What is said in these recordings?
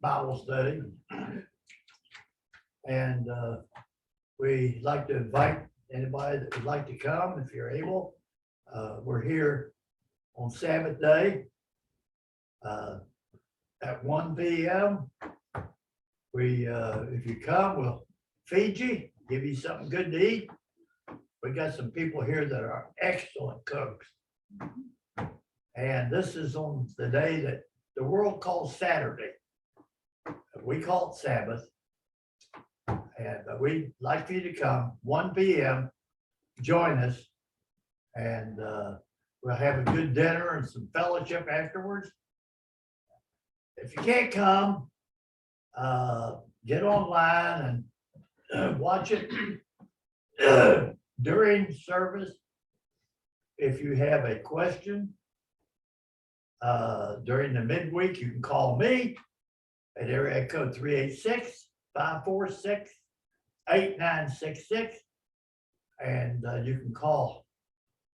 Bible study. And we like to invite anybody that would like to come if you're able. We're here on Sabbath day at 1 p.m. If you come, we'll feed you, give you something good to eat. We got some people here that are excellent cooks. And this is on the day that the world calls Saturday. We call it Sabbath. And we'd like for you to come 1 p.m., join us, and we'll have a good dinner and some fellowship afterwards. If you can't come, get online and watch it during service. If you have a question during the midweek, you can call me at area code 386-546-8966. And you can call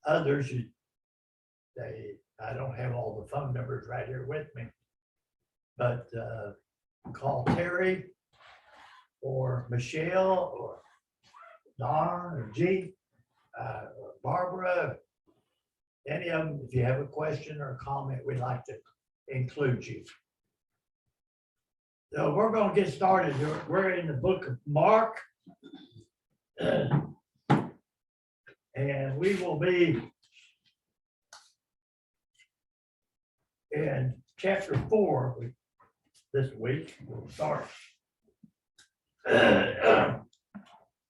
others. I don't have all the phone numbers right here with me, but call Terry or Michelle or Don or G, or Barbara, any of them. If you have a question or a comment, we'd like to include you. So we're going to get started. We're in the book of Mark. And we will be in chapter 4 this week. We'll start. You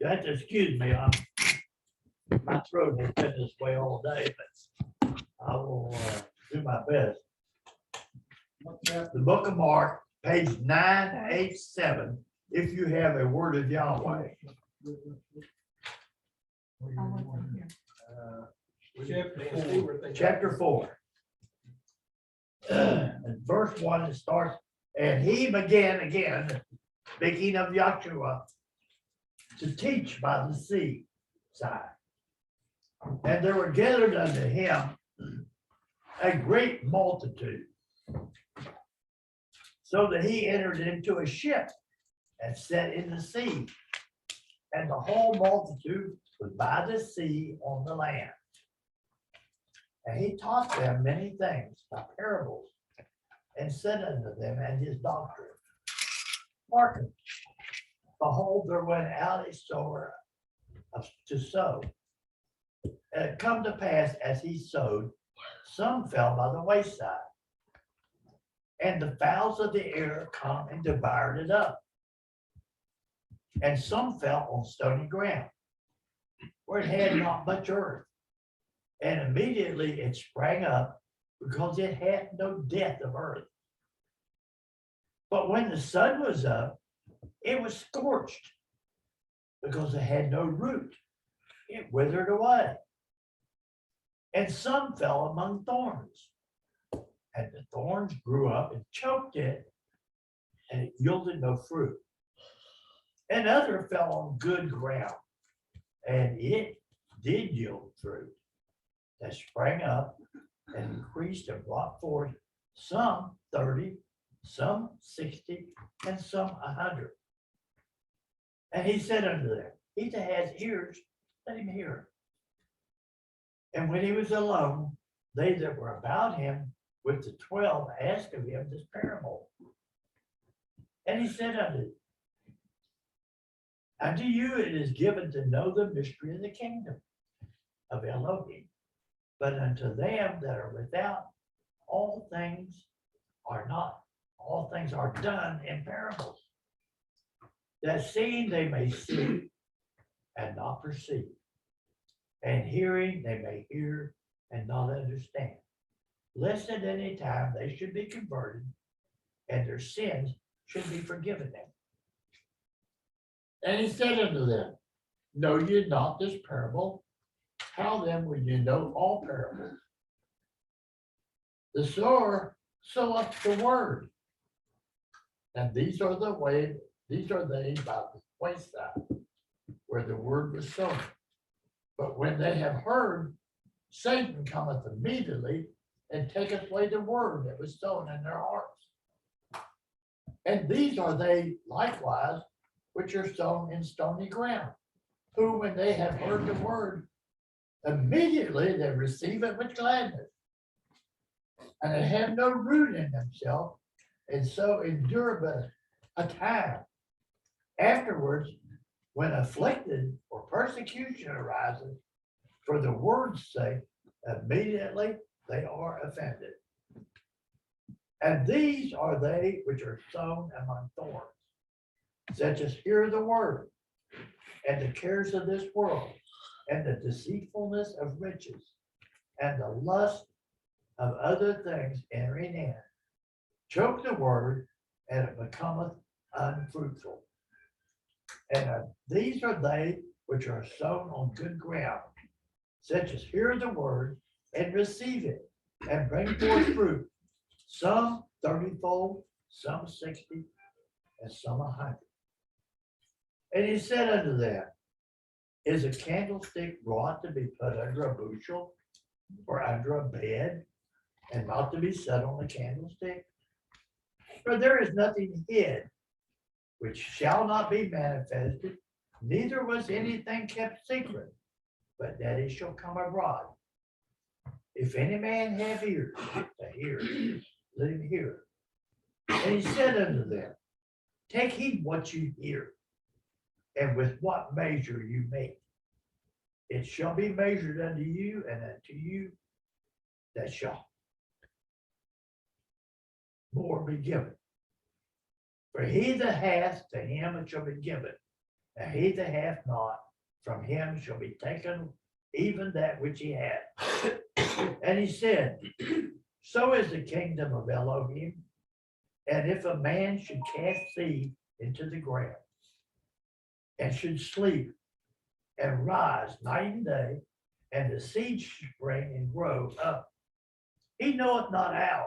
have to excuse me. My throat has been this way all day, but I will do my best. The book of Mark, page 987, if you have a word of Yahweh. Chapter 4. And verse 1, it starts, and he began again, speaking of Yahshua, to teach by the sea side. And there were gathered unto him a great multitude, so that he entered into a ship and sat in the sea. And the whole multitude was by the sea on the land. And he taught them many things by parables, and said unto them and his doctrine, hearken, behold, there went out a sower to sow. And it come to pass, as he sowed, some fell by the wayside, and the fowls of the air come and devoured it up. And some fell on stony ground, where it had not much earth. And immediately it sprang up, because it had no depth of earth. But when the sun was up, it was scorched, because it had no root. It withered away. And some fell among thorns, and the thorns grew up and choked it, and it yielded no fruit. And other fell on good ground, and it did yield fruit that sprang up and increased and brought forth some 30, some 60, and some 100. And he said unto them, he that has ears, let him hear. And when he was alone, they that were about him with the 12 asked of him this parable. And he said unto them, unto you it is given to know the mystery of the kingdom of Elohim, but unto them that are without, all things are done in parables, that seeing they may see and not perceive, and hearing they may hear and not understand, lest at any time they should be converted, and their sins should be forgiven them. And he said unto them, know ye not this parable? How then will you know all parables? The sower soweth the word. And these are they by the wayside, where the word was sown. But when they have heard, Satan cometh immediately and taketh away the word that was sown in their hearts. And these are they likewise which are sown in stony ground, who when they have heard the word, immediately they receive it with gladness. And they have no root in themselves, and so endure but a time. Afterwards, when afflicted or persecution arises for the word's sake, immediately they are offended. And these are they which are sown among thorns, such as hear the word, and the cares of this world, and the deceitfulness of riches, and the lust of other things entering in, choke the word, and it becometh unfruitful. And these are they which are sown on good ground, such as hear the word and receive it, and bring forth fruit, some 30-fold, some 60, and some 100. And he said unto them, is a candlestick brought to be put under a bushel or under a bed, and not to be set on a candlestick? For there is nothing hid which shall not be manifested, neither was anything kept secret, but that it shall come abroad. If any man have ears to hear, let him hear. And he said unto them, take heed what you hear, and with what measure you make. It shall be measured unto you, and unto you that shall more be given. For he that hath, to him it shall be given, and he that hath not, from him shall be taken even that which he hath. And he said, so is the kingdom of Elohim. And if a man should cast seed into the ground, and should sleep, and rise night and day, and the seed spring and grow up, he knoweth not how,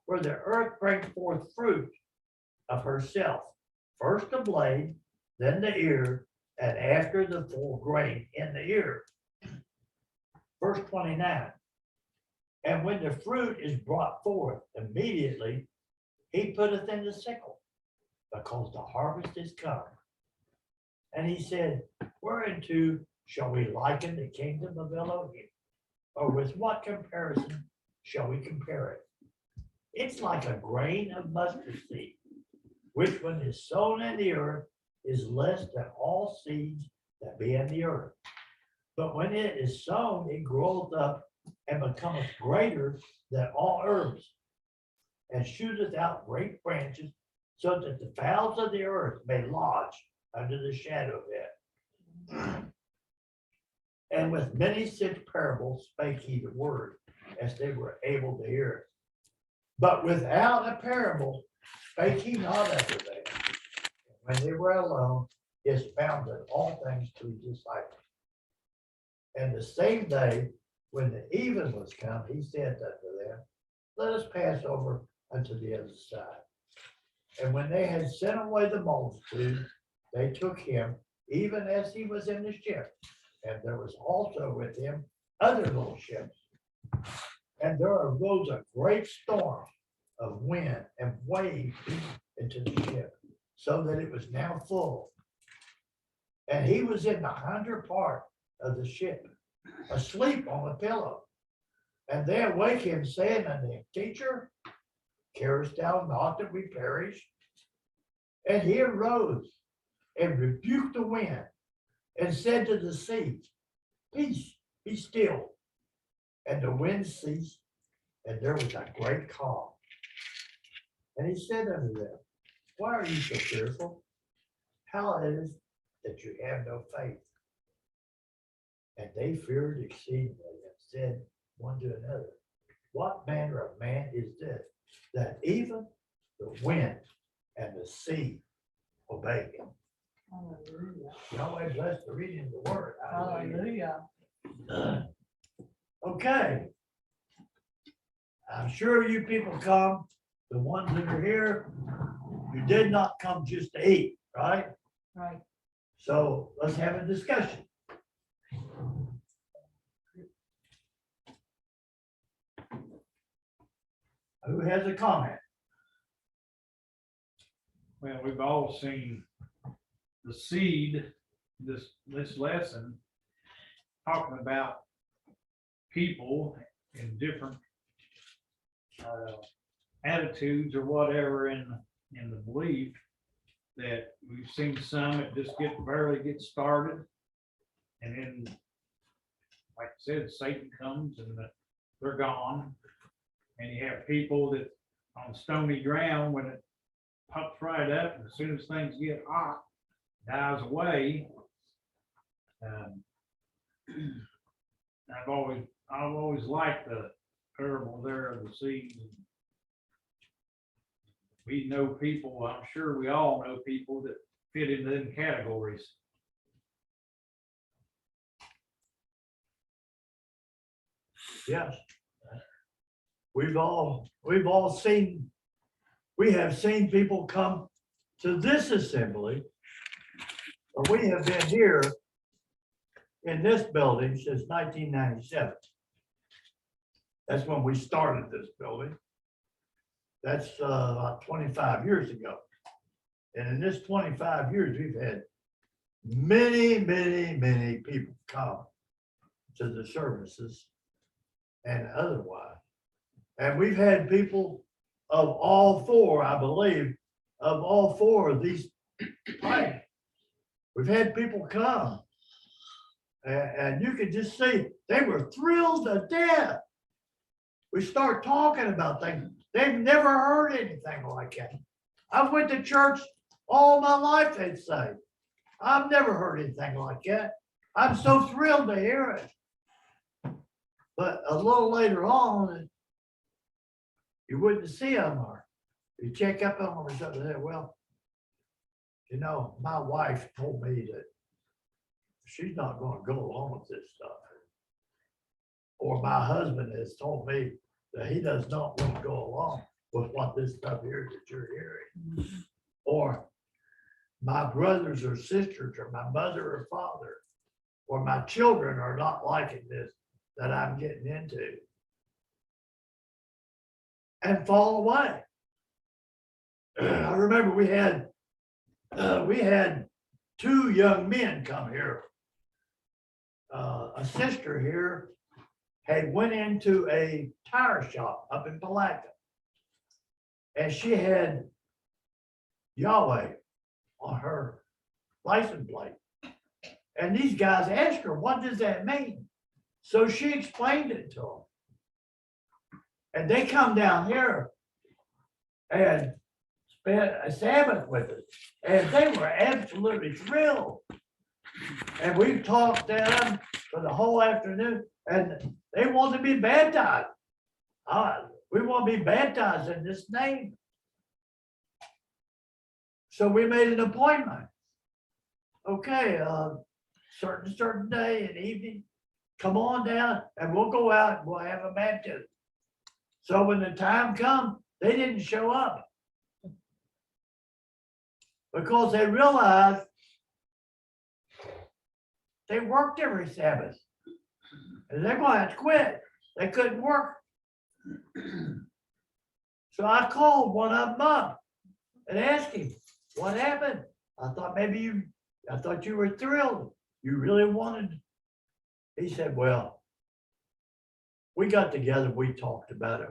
for the earth bring forth fruit of herself, first the blade, then the ear, and after the full grain in the ear. Verse 29. And when the fruit is brought forth, immediately he putteth in the sickle, because the harvest is come. And he said, whereunto shall we liken the kingdom of Elohim? Or with what comparison shall we compare it? It's like a grain of mustard seed, which when is sown in the earth is less than all seeds that be in the earth. But when it is sown, it groweth up and becometh greater than all herbs, and shooteth out great branches, so that the fowls of the earth may lodge under the shadow of it. And with many such parables spake he the word, as they were able to hear it. But without a parable spake he not unto them. When they were alone, he expounded all things to his disciples. And the same day, when the even was come, he said unto them, let us pass over unto the other side. And when they had sent away the multitude, they took him, even as he was in the ship. And there was also with him other little ships. And there arose a great storm of wind and waves into the ship, so that it was now full. And he was in the under part of the ship, asleep on a pillow. And they awake him, saying unto him, Teacher, carest thou not that we perish? And he arose and rebuked the wind, and said to the sea, Peace, be still. And the wind ceased, and there was a great calm. And he said unto them, why are you so fearful? How it is that you have no faith? And they feared exceedingly, and said one to another, what manner of man is this, that even the wind and the sea obey him? Hallelujah. Yahweh bless the reading of the word. Hallelujah. Okay. I'm sure you people come, the ones that are here, you did not come just to eat, right? Right. So let's have a discussion. Who has a comment? Well, we've all seen the seed, this lesson, talking about people in different attitudes or whatever in the belief that we've seen some that just barely get started. And then, like I said, Satan comes and they're gone. And you have people that on stony ground, when it pops right up, and as soon as things get hot, dies away. I've always liked the parable there of the seeds. We know people, I'm sure we all know people that fit into them categories. Yes. We have seen people come to this assembly. We have been here in this building since 1997. That's when we started this building. That's about 25 years ago. And in this 25 years, we've had many, many, many people come to the services and otherwise. And we've had people of all four, I believe, of all four of these types. We've had people come. And you could just see they were thrilled to death. We start talking about things. They've never heard anything like that. I went to church all my life, they'd say. I've never heard anything like that. I'm so thrilled to hear it. But a little later on, you wouldn't see them, or you check up on them or something. And say, well, you know, my wife told me that she's not going to go along with this stuff. Or my husband has told me that he does not want to go along with what this stuff here that you're hearing. Or my brothers or sisters, or my mother or father, or my children are not liking this that I'm getting into. And fall away. I remember we had two young men come here. A sister here had went into a tire shop up in Palatka, and she had Yahweh on her license plate. And these guys asked her, what does that mean? So she explained it to them. And they come down here and spent a Sabbath with us. And they were absolutely thrilled. And we talked to them for the whole afternoon, and they want to be baptized. We want to be baptized in this name. So we made an appointment. Okay, certain day and evening, come on down and we'll go out and we'll have a baptism. So when the time comes, they didn't show up. Because they realized they worked every Sabbath. And they're going to have to quit. They couldn't work. So I called one of them up and asked him, what happened? I thought you were thrilled. You really wanted. He said, well, we got together, we talked about it.